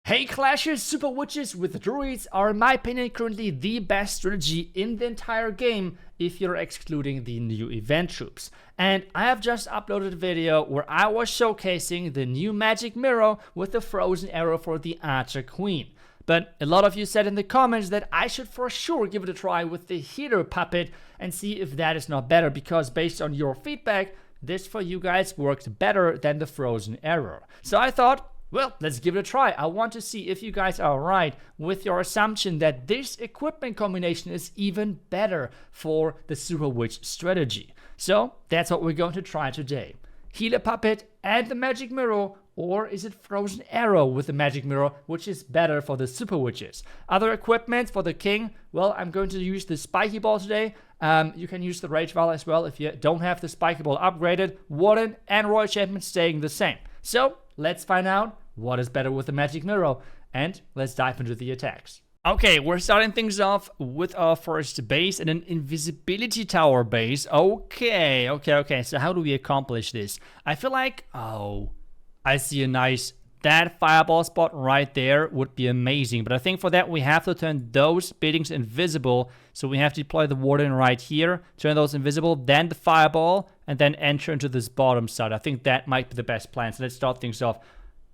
Hey Clashers, Super Witches with Druids are in my opinion currently the best strategy in the entire game if you're excluding the new event troops. And I have just uploaded a video where I was showcasing the new magic mirror with the frozen arrow for the Archer Queen. But a lot of you said in the comments that I should for sure give it a try with the healer puppet and see if that is not better, because based on your feedback, this for you guys worked better than the frozen arrow. So I thought, well, let's give it a try. I want to see if you guys are right with your assumption that this equipment combination is even better for the Super Witch strategy. So that's what we're going to try today. Healer puppet and the magic mirror, or is it frozen arrow with the magic mirror, which is better for the Super Witches? Other equipment for the king, well, I'm going to use the spiky ball today. You can use the rage vial as well if you don't have the spiky ball upgraded. Warden and royal champion staying the same. So let's find out what is better with the magic mirror, and let's dive into the attacks. Okay, we're starting things off with our first base and an invisibility tower base. Okay. So how do we accomplish this? I feel like, I see a nice, that fireball spot right there would be amazing. But I think for that we have to turn those buildings invisible. So we have to deploy the warden right here, turn those invisible, then the fireball, and then enter into this bottom side. I think that might be the best plan. So let's start things off.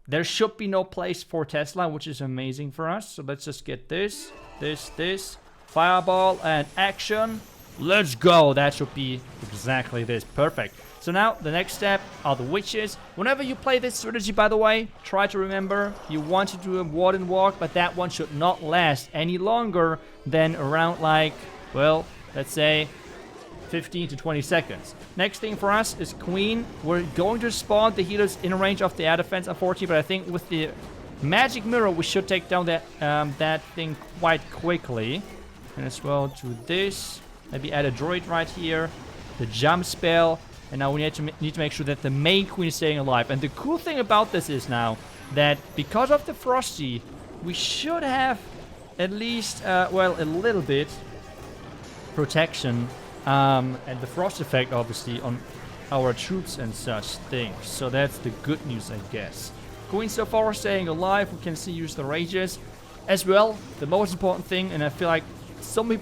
There should be no place for Tesla, which is amazing for us. So let's just get this, fireball, and action. Let's go. That should be exactly this. Perfect. So now the next step are the witches. Whenever you play this strategy, by the way, try to remember you want to do a warden walk, but that one should not last any longer than around, like, well, let's say 15 to 20 seconds. Next thing for us is Queen. We're going to spawn the healers in range of the air defense, unfortunately, but I think with the magic mirror we should take down that thing quite quickly. And as well do this. Maybe add a droid right here. The jump spell. And now we need to make sure that the main queen is staying alive. And the cool thing about this is now that because of the Frosty, we should have at least, well, a little bit protection. And the frost effect, obviously, on our troops and such things. So that's the good news, I guess. Queen so far staying alive. We can see use the rages as well. The most important thing, and I feel like so many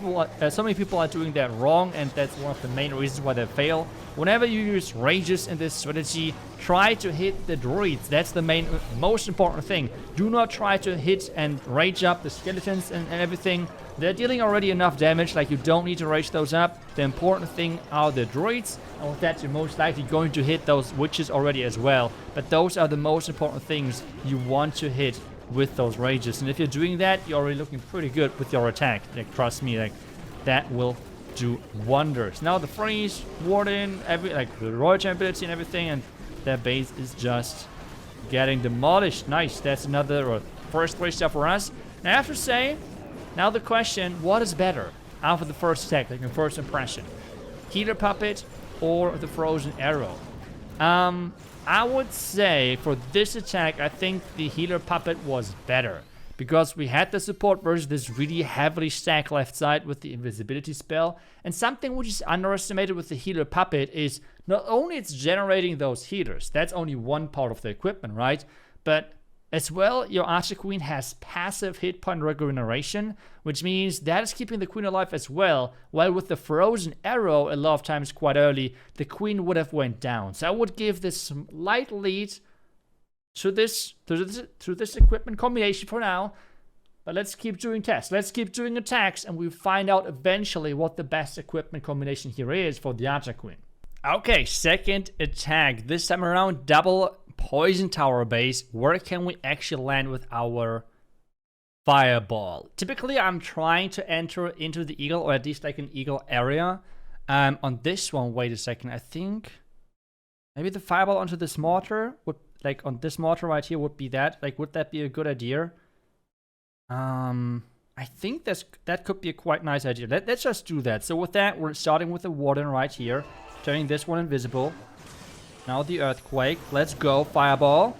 people are doing that wrong, and that's one of the main reasons why they fail. Whenever you use rages in this strategy, try to hit the druids. That's the most important thing. Do not try to hit and rage up the skeletons and everything. They're dealing already enough damage, like you don't need to rage those up. The important thing are the druids, and with that you're most likely going to hit those witches already as well. But those are the most important things you want to hit with those rages. And if you're doing that, you're already looking pretty good with your attack. Like, trust me, like, that will do wonders. Now the freeze, warden, like the royal champion ability and everything, and their base is just getting demolished. Nice. That's another first place stuff for us. Now I have to say, now the question, what is better after the first attack, like the first impression? Healer puppet or the frozen arrow? I would say for this attack, I think the healer puppet was better, because we had the support versus this really heavily stacked left side with the invisibility spell. And something which is underestimated with the healer puppet is not only it's generating those healers, that's only one part of the equipment, right? But as well, your Archer Queen has passive hit point regeneration, which means that is keeping the Queen alive as well. While with the frozen arrow, a lot of times quite early, the Queen would have went down. So I would give this slight lead to this equipment combination for now. But let's keep doing tests. Let's keep doing attacks, and we'll find out eventually what the best equipment combination here is for the Archer Queen. Okay, second attack. This time around, double poison tower base. Where can we actually land with our fireball? Typically, I'm trying to enter into the eagle, or at least like an eagle area. On this one, wait a second. I think maybe the fireball onto this mortar would, like on this mortar right here, would be that. Like, would that be a good idea? I think that could be a quite nice idea. Let's just do that. So with that, we're starting with the warden right here, turning this one invisible. Now the earthquake. Let's go, fireball.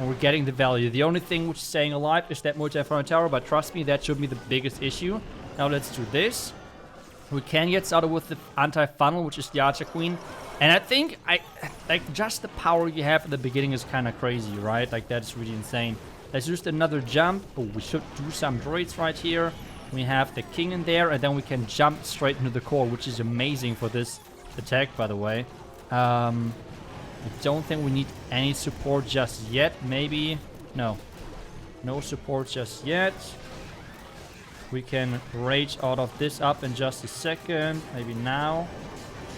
And we're getting the value. The only thing which is staying alive is that multi-front tower, but trust me, that should be the biggest issue. Now let's do this. We can get started with the anti-funnel, which is the Archer Queen. And I think, like, just the power you have at the beginning is kind of crazy, right? Like, that is really insane. Let's use another jump. Oh, we should do some droids right here. We have the king in there, and then we can jump straight into the core, which is amazing for this attack, by the way. I don't think we need any support just yet. Maybe. No. No support just yet. We can rage out of this up in just a second. Maybe now.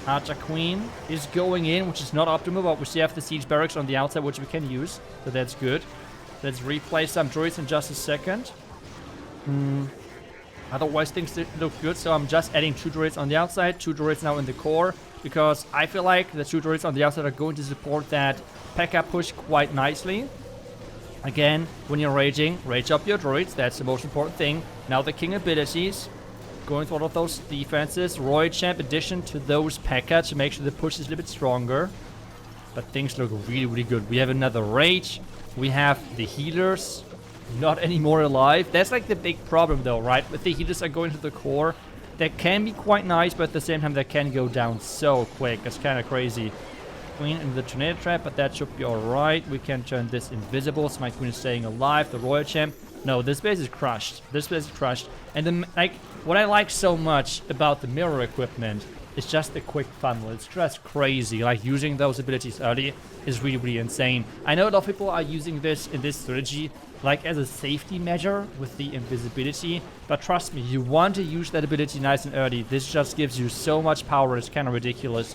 Archer Queen is going in, which is not optimal, but we still have the siege barracks on the outside, which we can use. So that's good. Let's replay some droids in just a second. Otherwise, things look good. So I'm just adding 2 droids on the outside, 2 droids now in the core, because I feel like the 2 droids on the outside are going to support that P.E.K.K.A. push quite nicely. Again, when you're raging, rage up your droids. That's the most important thing. Now the king abilities. Going through all of those defenses. Royal Champ addition to those P.E.K.K.A. to make sure the push is a little bit stronger. But things look really, really good. We have another rage. We have the healers. Not anymore alive. That's like the big problem though, right? If the healers are going to the core, that can be quite nice, but at the same time they can go down so quick. It's kind of crazy. Queen in the tornado trap, but that should be alright. We can turn this invisible, so my queen is staying alive. The royal champ. No, this base is crushed. This base is crushed. And then, like, what I like so much about the mirror equipment is just the quick funnel. It's just crazy. Like, using those abilities early is really, really insane. I know a lot of people are using this in this strategy, like, as a safety measure with the invisibility. But trust me, you want to use that ability nice and early. This just gives you so much power. It's kind of ridiculous.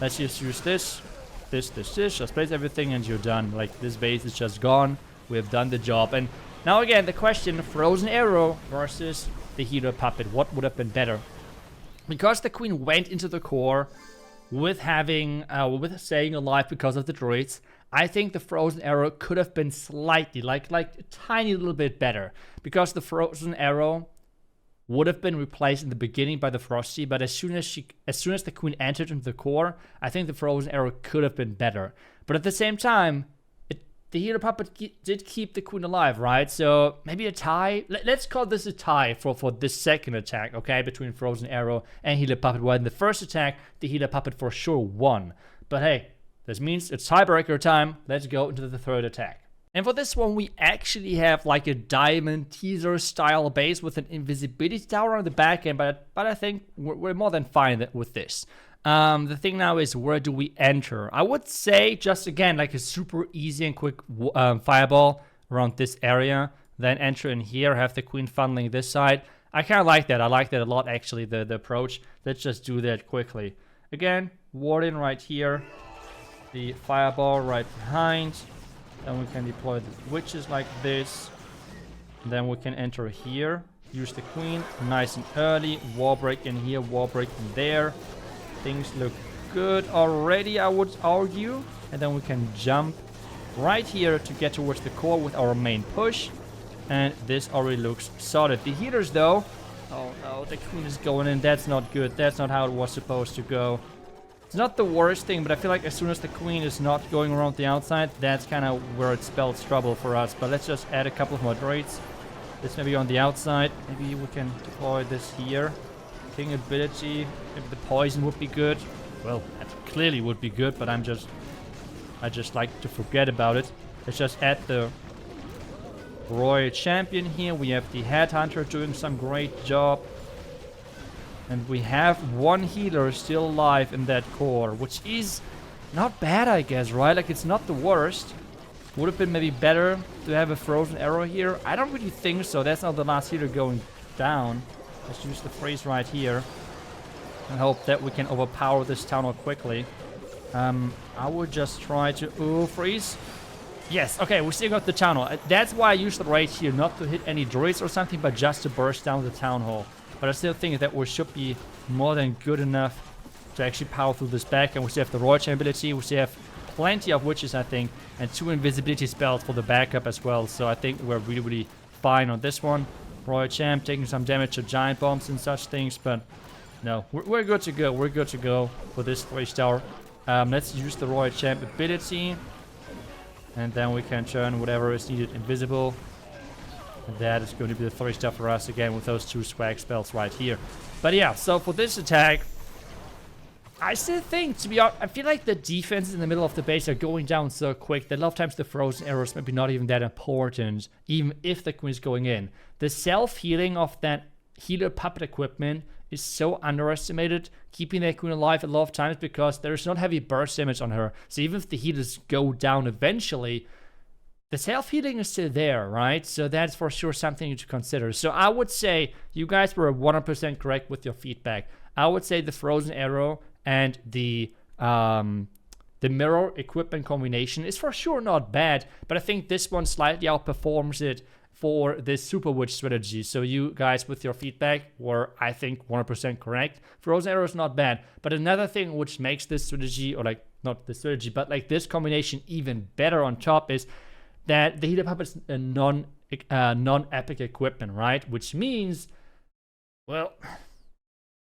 Let's just use this. This. Just place everything and you're done. Like, this base is just gone. We have done the job. And now again, the question, Frozen Arrow versus the Healer Puppet. What would have been better? Because the queen went into the core with having, with staying alive because of the droids, I think the Frozen Arrow could have been slightly, like a tiny little bit better. Because the Frozen Arrow would have been replaced in the beginning by the Frosty, but as soon as the queen entered into the core, I think the Frozen Arrow could have been better. But at the same time, the Healer Puppet did keep the queen alive, right? So maybe a tie. Let's call this a tie for this second attack, okay? Between Frozen Arrow and Healer Puppet. While in the first attack, the Healer Puppet for sure won. But hey, this means it's tiebreaker time. Let's go into the third attack. And for this one, we actually have like a diamond teaser style base with an invisibility tower on the back end, but I think we're more than fine with this. The thing now is, where do we enter? I would say just again like a super easy and quick fireball around this area, then enter in here, have the queen funneling this side. I kind of like that. I like that a lot actually, the approach. Let's just do that quickly. Again, warden right here, the fireball right behind. Then we can deploy the witches like this. Then we can enter here. Use the queen nice and early. Wall break in here, wall break in there. Things look good already, I would argue. And then we can jump right here to get towards the core with our main push. And this already looks solid. The healers though. Oh no, the queen is going in. That's not good. That's not how it was supposed to go. It's not the worst thing, but I feel like as soon as the queen is not going around the outside, that's kind of where it spells trouble for us. But let's just add a couple of more droids. This may be on the outside. Maybe we can deploy this here. King ability. Maybe the poison would be good. Well, that clearly would be good, but I just like to forget about it. Let's just add the Royal Champion here. We have the Headhunter doing some great job. And we have one healer still alive in that core, which is not bad, I guess, right? Like, it's not the worst. Would have been maybe better to have a Frozen Arrow here. I don't really think so. That's not the last healer going down. Let's use the freeze right here. And hope that we can overpower this town hall quickly. I would just try to... Ooh, freeze. Yes, okay, we still got the town hall. That's why I used the rage here. Not to hit any droids or something, but just to burst down the town hall. But I still think that we should be more than good enough to actually power through this back. And we still have the Royal Champ ability. We still have plenty of witches, I think. And 2 invisibility spells for the backup as well. So I think we're really, really fine on this one. Royal Champ taking some damage to giant bombs and such things. But no, we're good to go. We're good to go for this 3-star. Let's use the Royal Champ ability. And then we can turn whatever is needed invisible. And that is going to be the 3-star for us again with those 2 swag spells right here. But yeah, so for this attack, I still think, to be honest, I feel like the defenses in the middle of the base are going down so quick that a lot of times the frozen arrows maybe not even that important, even if the queen is going in. The self-healing of that healer puppet equipment is so underestimated, keeping that queen alive a lot of times because there's not heavy burst damage on her. So even if the healers go down eventually, the self-healing is still there, right? So that's for sure something to consider. So I would say you guys were 100% correct with your feedback. I would say the frozen arrow and the mirror equipment combination is for sure not bad, but I think this one slightly outperforms it for this super witch strategy. So you guys with your feedback were, I think, 100% correct. Frozen arrow is not bad, but another thing which makes this strategy, or like not the strategy, but like this combination even better on top is that the healer puppet is a non-epic equipment, right? Which means, well,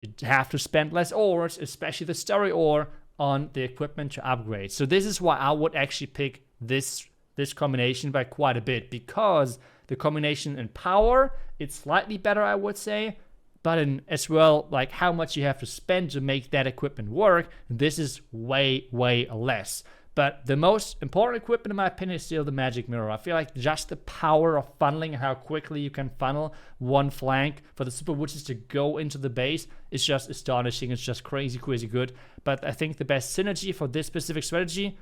you have to spend less ores, especially the story ore, on the equipment to upgrade. So this is why I would actually pick this combination by quite a bit, because the combination in power, it's slightly better, I would say, but in as well, like how much you have to spend to make that equipment work, this is way, way less. But the most important equipment, in my opinion, is still the magic mirror. I feel like just the power of funneling and how quickly you can funnel one flank for the super witches to go into the base is just astonishing. It's just crazy, crazy good. But I think the best synergy for this specific strategy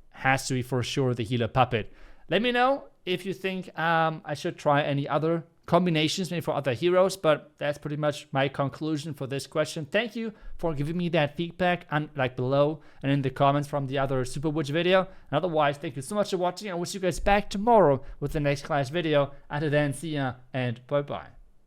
has to be for sure the healer puppet. Let me know if you think I should try any other combinations, maybe for other heroes, but that's pretty much my conclusion for this question. Thank you for giving me that feedback like below and in the comments from the other Super Witch video. And otherwise, thank you so much for watching. I wish you guys back tomorrow with the next class video. Until then, see ya and bye bye.